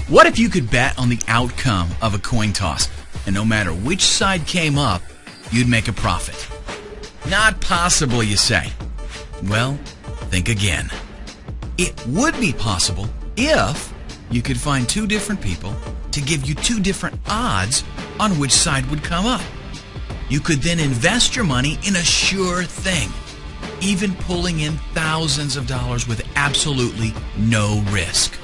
What if you could bet on the outcome of a coin toss, and no matter which side came up, you'd make a profit? Not possible, you say. Well, think again. It would be possible if you could find two different people to give you two different odds on which side would come up. You could then invest your money in a sure thing, even pulling in thousands of dollars with absolutely no risk.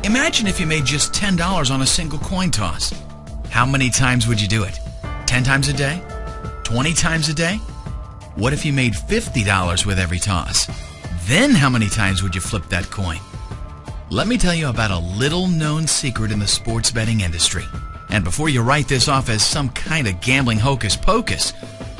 Imagine if you made just $10 on a single coin toss. How many times would you do it? 10 times a day? 20 times a day? What if you made $50 with every toss? Then how many times would you flip that coin? Let me tell you about a little-known secret in the sports betting industry. And before you write this off as some kind of gambling hocus pocus,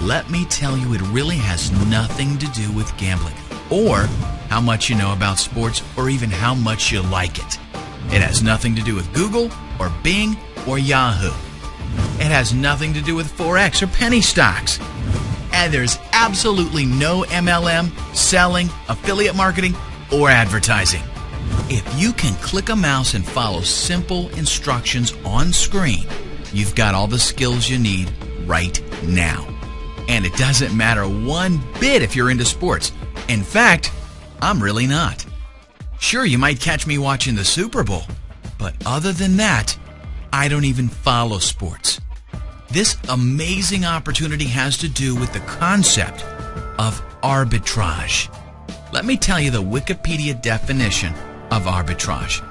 let me tell you it really has nothing to do with gambling, or how much you know about sports, or even how much you like it. It has nothing to do with Google, or Bing, or Yahoo. It has nothing to do with Forex or penny stocks. And there's absolutely no MLM, selling, affiliate marketing, or advertising. If you can click a mouse and follow simple instructions on screen, you've got all the skills you need right now. And it doesn't matter one bit if you're into sports. In fact, I'm really not. Sure, you might catch me watching the Super Bowl, but other than that, I don't even follow sports. This amazing opportunity has to do with the concept of arbitrage. Let me tell you the Wikipedia definition of arbitrage.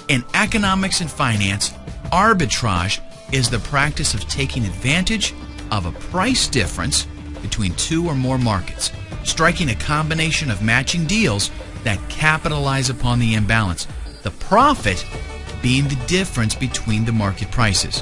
In economics and finance, arbitrage is the practice of taking advantage of a price difference between two or more markets, striking a combination of matching deals that capitalize upon the imbalance, the profit being the difference between the market prices.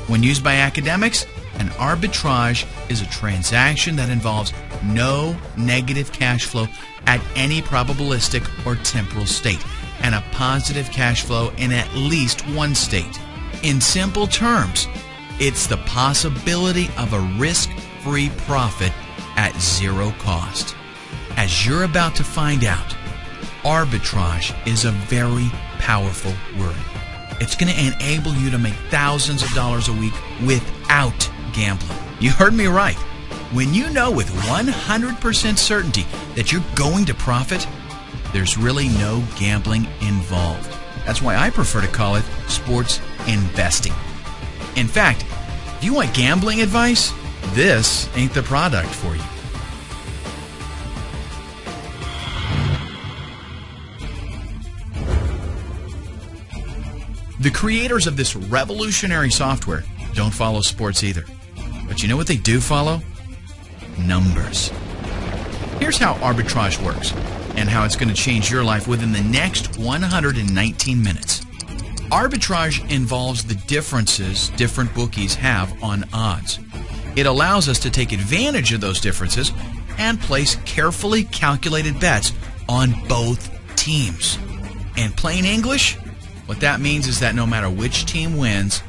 When used by academics, an arbitrage is a transaction that involves no negative cash flow at any probabilistic or temporal state, and a positive cash flow in at least one state. In simple terms, it's the possibility of a risk-free profit at zero cost. As you're about to find out, arbitrage is a very powerful word. It's going to enable you to make thousands of dollars a week without gambling. You heard me right. When you know with 100% certainty that you're going to profit, there's really no gambling involved. That's why I prefer to call it sports investing. In fact, if you want gambling advice, this ain't the product for you. The creators of this revolutionary software don't follow sports either. But you know what they do follow? Numbers. Here's how arbitrage works and how it's going to change your life within the next 119 minutes. Arbitrage involves the differences different bookies have on odds. It allows us to take advantage of those differences and place carefully calculated bets on both teams. In plain English, what that means is that no matter which team wins,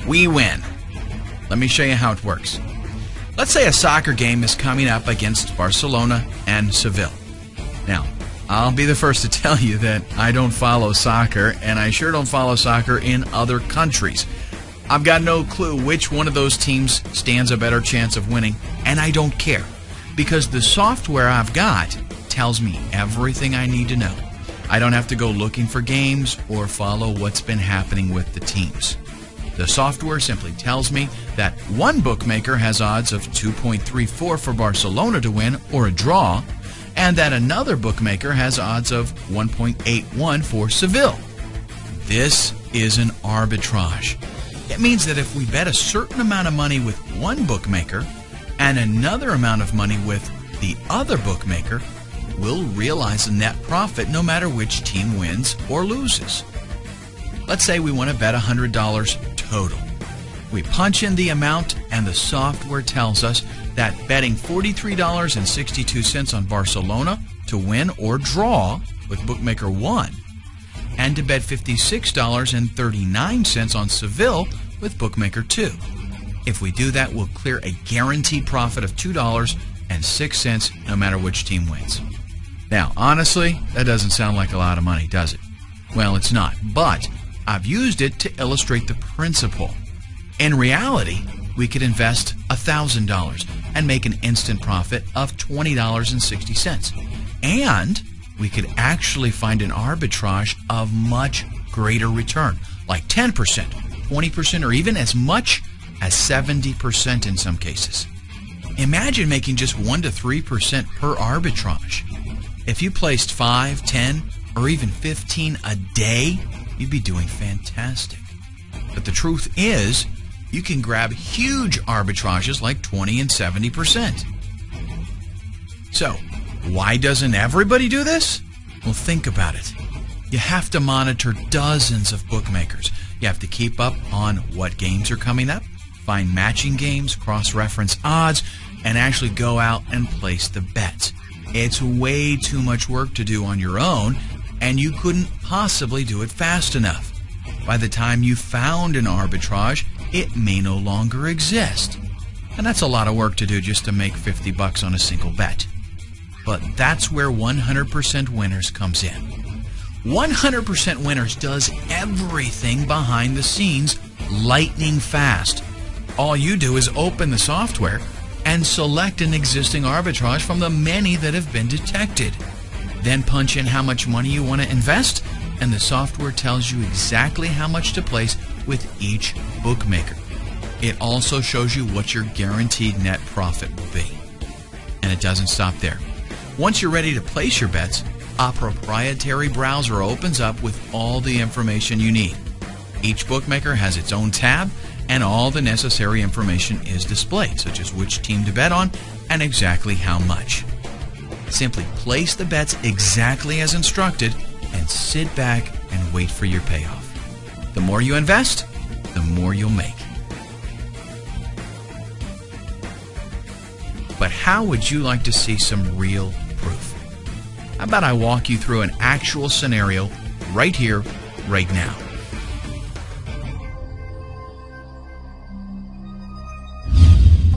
we win. Let me show you how it works. Let's say a soccer game is coming up against Barcelona and Seville. Now, I'll be the first to tell you that I don't follow soccer, and I sure don't follow soccer in other countries. I've got no clue which one of those teams stands a better chance of winning, and I don't care, because the software I've got tells me everything I need to know. I don't have to go looking for games or follow what's been happening with the teams. The software simply tells me that one bookmaker has odds of 2.34 for Barcelona to win or a draw, and that another bookmaker has odds of 1.81 for Seville. This is an arbitrage. It means that if we bet a certain amount of money with one bookmaker and another amount of money with the other bookmaker, we'll realize a net profit no matter which team wins or loses. Let's say we want to bet $100 total. We punch in the amount and the software tells us that betting $43.62 on Barcelona to win or draw with bookmaker 1 and to bet $56.39 on Seville with bookmaker 2. If we do that, we'll clear a guaranteed profit of $2.06 no matter which team wins. Now, honestly, that doesn't sound like a lot of money, does it? Well, it's not, but I've used it to illustrate the principle. In reality, we could invest $1,000 and make an instant profit of $20.60. And we could actually find an arbitrage of much greater return, like 10%, 20%, or even as much as 70% in some cases. Imagine making just 1 to 3% per arbitrage. If you placed 5, 10, or even 15 a day, you'd be doing fantastic. But the truth is, you can grab huge arbitrages like 20 and 70%. So, why doesn't everybody do this? Well, think about it. You have to monitor dozens of bookmakers. You have to keep up on what games are coming up, find matching games, cross-reference odds, and actually go out and place the bets. It's way too much work to do on your own, and you couldn't possibly do it fast enough. By the time you found an arbitrage, it may no longer exist. And that's a lot of work to do just to make $50 on a single bet. But that's where 100% Winners comes in. 100% Winners does everything behind the scenes lightning fast. All you do is open the software and select an existing arbitrage from the many that have been detected. Then punch in how much money you want to invest, and the software tells you exactly how much to place with each bookmaker. It also shows you what your guaranteed net profit will be. And it doesn't stop there. Once you're ready to place your bets, a proprietary browser opens up with all the information you need. Each bookmaker has its own tab, and all the necessary information is displayed, such as which team to bet on and exactly how much. Simply place the bets exactly as instructed and sit back and wait for your payoff. The more you invest, the more you'll make. But how would you like to see some real proof? How about I walk you through an actual scenario right here, right now?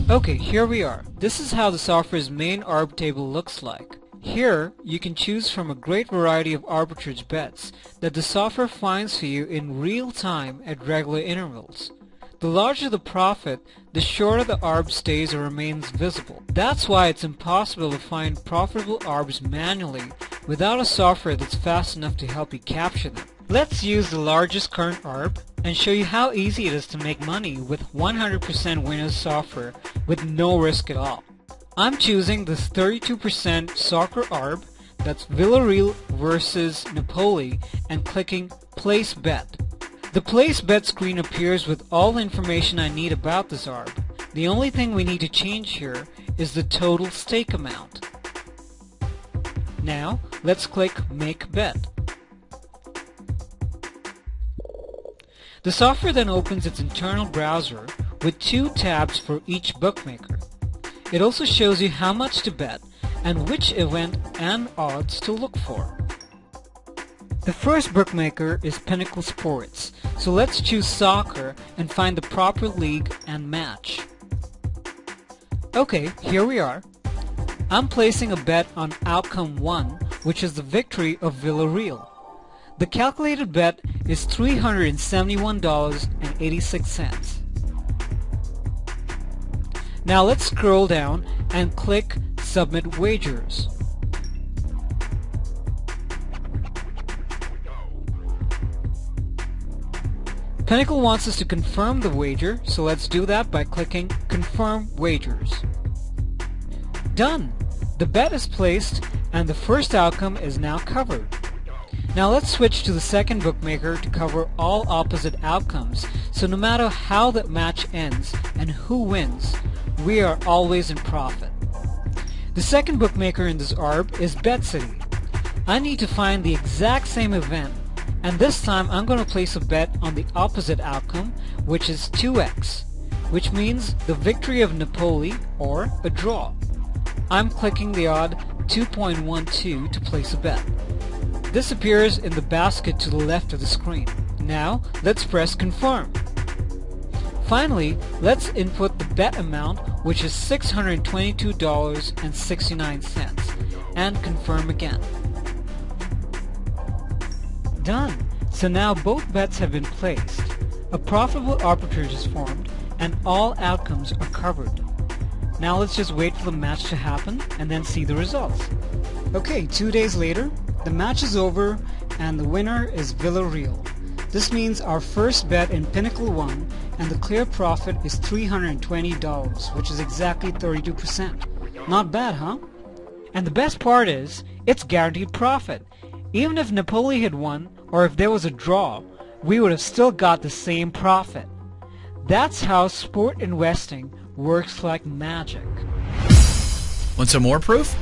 Okay, here we are. This is how the software's main arb table looks like. Here, you can choose from a great variety of arbitrage bets that the software finds for you in real time at regular intervals. The larger the profit, the shorter the arb stays or remains visible. That's why it's impossible to find profitable arbs manually without a software that's fast enough to help you capture them. Let's use the largest current arb and show you how easy it is to make money with 100% Winners software with no risk at all. I'm choosing this 32% soccer arb, that's Villarreal versus Napoli, and clicking Place Bet. The Place Bet screen appears with all the information I need about this arb. The only thing we need to change here is the total stake amount. Now, let's click Make Bet. The software then opens its internal browser with 2 tabs for each bookmaker. It also shows you how much to bet and which event and odds to look for. The first bookmaker is Pinnacle Sports, so let's choose soccer and find the proper league and match. Okay, here we are. I'm placing a bet on outcome 1, which is the victory of Villarreal. The calculated bet is $371.86. Now let's scroll down and click Submit Wagers. Pinnacle wants us to confirm the wager, so let's do that by clicking Confirm Wagers. Done! The bet is placed and the first outcome is now covered. Now let's switch to the second bookmaker to cover all opposite outcomes, so no matter how the match ends and who wins, we are always in profit. The second bookmaker in this arb is BetCity. I need to find the exact same event, and this time I'm going to place a bet on the opposite outcome, which is 2x, which means the victory of Napoli or a draw. I'm clicking the odd 2.12 to place a bet. This appears in the basket to the left of the screen. Now, let's press Confirm. Finally, let's input the bet amount, which is $622.69, and confirm again. Done! So now both bets have been placed. A profitable arbitrage is formed and all outcomes are covered. Now let's just wait for the match to happen and then see the results. Okay, 2 days later, the match is over and the winner is Villarreal. This means our first bet in Pinnacle won and the clear profit is $320, which is exactly 32%. Not bad, huh? And the best part is, it's guaranteed profit. Even if Napoli had won, or if there was a draw, we would have still got the same profit. That's how sport investing works like magic. Want some more proof?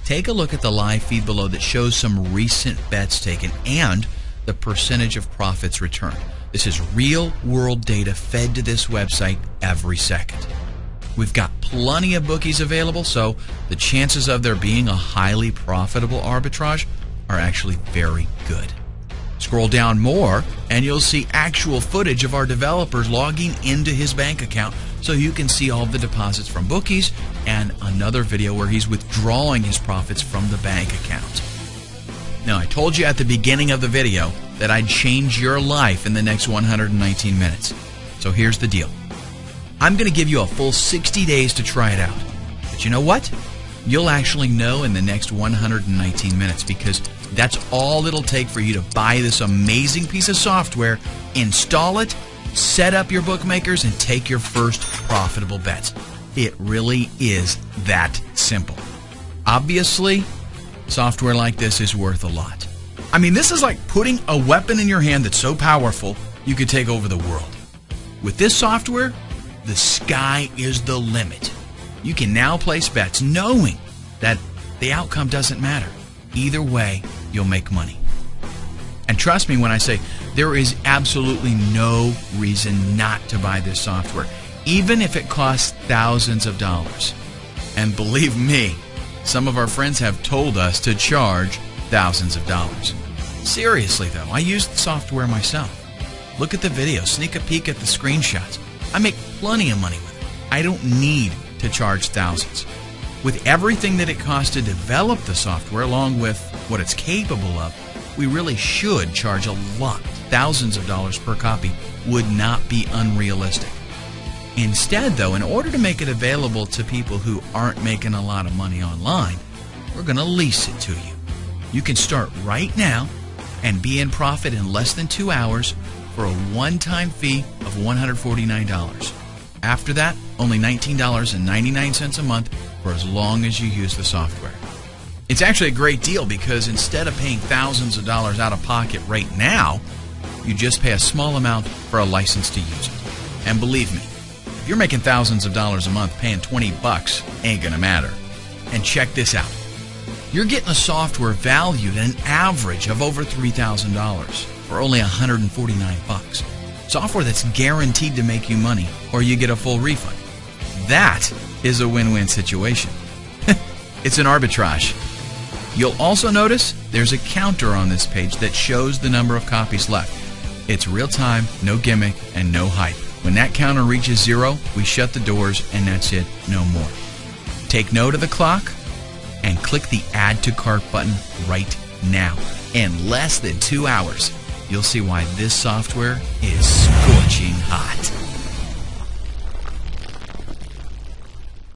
Take a look at the live feed below that shows some recent bets taken and the percentage of profits returned. This is real-world data fed to this website every second. We've got plenty of bookies available, so the chances of there being a highly profitable arbitrage are actually very good. Scroll down more and you'll see actual footage of our developers logging into his bank account so you can see all of the deposits from bookies and another video where he's withdrawing his profits from the bank account. Now, I told you at the beginning of the video that I'd change your life in the next 119 minutes. So here's the deal. I'm going to give you a full 60 days to try it out. But you know what? You'll actually know in the next 119 minutes because that's all it'll take for you to buy this amazing piece of software, install it, set up your bookmakers, and take your first profitable bets. It really is that simple. Obviously, software like this is worth a lot. I mean, this is like putting a weapon in your hand that's so powerful you could take over the world. With this software, the sky is the limit. You can now place bets knowing that the outcome doesn't matter. Either way, you'll make money. And trust me when I say there is absolutely no reason not to buy this software, even if it costs thousands of dollars. And believe me, some of our friends have told us to charge thousands of dollars. Seriously though, I use the software myself. Look at the video, sneak a peek at the screenshots. I make plenty of money with it. I don't need to charge thousands. With everything that it costs to develop the software along with what it's capable of, we really should charge a lot. Thousands of dollars per copy would not be unrealistic. Instead though, in order to make it available to people who aren't making a lot of money online, we're going to lease it to you. You can start right now and be in profit in less than 2 hours for a one-time fee of $149. After that, only $19.99 a month for as long as you use the software. It's actually a great deal because instead of paying thousands of dollars out of pocket right now, you just pay a small amount for a license to use it. And believe me, if you're making thousands of dollars a month, paying $20 ain't gonna matter. And check this out. You're getting a software valued at an average of over $3,000 for only $149. Software that's guaranteed to make you money or you get a full refund. That is a win-win situation. It's an arbitrage. You'll also notice there's a counter on this page that shows the number of copies left. It's real time, no gimmick, and no hype. When that counter reaches 0, we shut the doors and that's it, no more. Take note of the clock and click the Add to Cart button right now. In less than 2 hours, you'll see why this software is scorching hot.